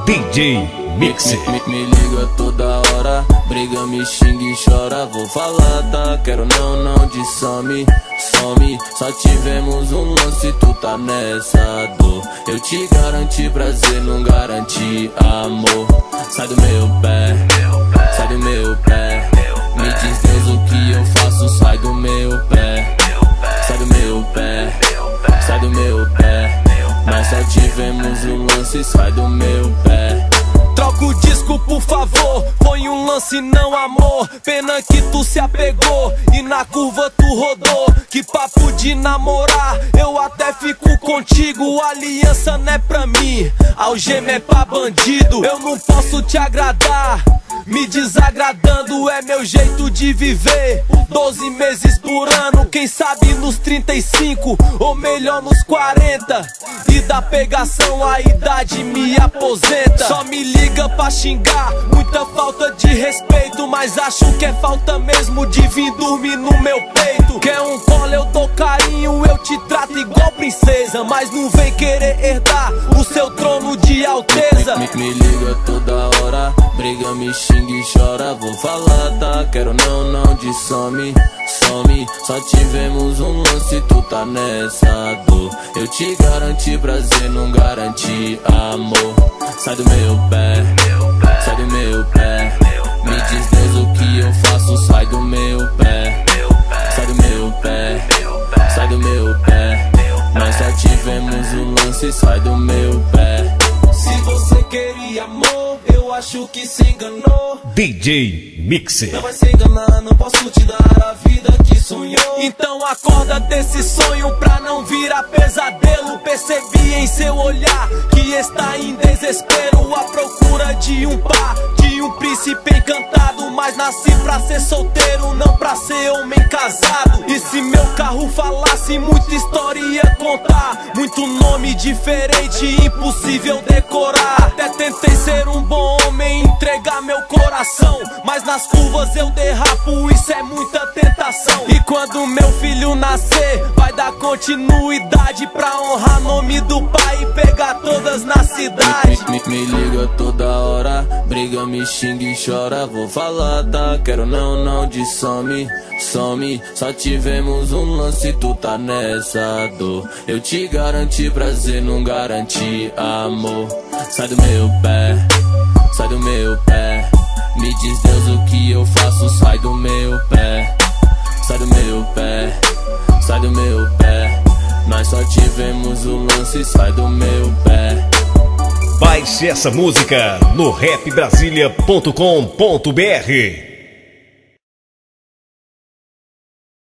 DJ Mixer. Me liga toda hora, briga, me xinga e chora. Vou falar, tá? Quero não de some. Só tivemos um lance, tu tá nessa dor. Eu te garanti prazer, não garanti amor. Sai do meu pé, sai do meu pé. Me diz Deus o que eu faço, sai do meu pé. Sai do meu pé, sai do meu pé. Nós só tivemos um lance, sai do meu pé. Troca o disco, por favor, põe um lance, não amor. Pena que tu se apegou e na curva tu rodou. Que papo de namorar, eu até fico contigo. Aliança não é pra mim, algema é pra bandido. Eu não posso te agradar, me desagradando é meu jeito de viver. 12 meses por ano, quem sabe nos 35 ou melhor nos 40. E da pegação a idade me aposenta. Só me liga pra xingar, muita falta de respeito. Mas acho que é falta mesmo de vir dormir no meu peito. Quer um colo, eu dou carinho, eu te trato igual princesa. Mas não vem querer herdar o seu trono de alteza. Me liga toda hora, briga, me xinga e chora. Vou falar, tá? Quero não de some. Só tivemos um lance, tu tá nessa dor. Eu te garanti prazer, não garanti amor. Sai do meu pé, sai do meu pé. Me diz Deus o que eu faço, sai do meu pé. Sai do meu pé, sai do meu pé. Nós só tivemos um lance, sai do meu pé. Se você queria amor, eu acho que se enganou. DJ Mixer. Não vai se enganar, não posso te dar a vida que sonhou. Então acorda desse sonho pra não virar pesadelo. Percebi em seu olhar que está em desespero, à procura de um par, de um príncipe encantado. Mas nasci pra ser solteiro, não pra ser homem casado. E se meu carro falasse, muita história ia contar. Muito nome diferente, impossível decorar. Até tentei ser um bom homem, entregar meu coração, mas nas curvas eu derrapo, isso é muita tentação. E quando meu filho nascer, vai dar continuidade pra honrar nome do pai e pegar todas na cidade. Me liga toda hora, briga, me xinga e chora. Vou falar, tá? Quero não de some. Só tivemos um lance, tu tá nessa dor. Eu te garanti prazer, não garanti amor. Sai do meu pé, sai do meu pé. Me diz Deus o que eu faço, sai do meu pé. Sai do meu pé, sai do meu pé. Nós só tivemos um lance, sai do meu pé. Baixe essa música no rapbrasilia.com.br.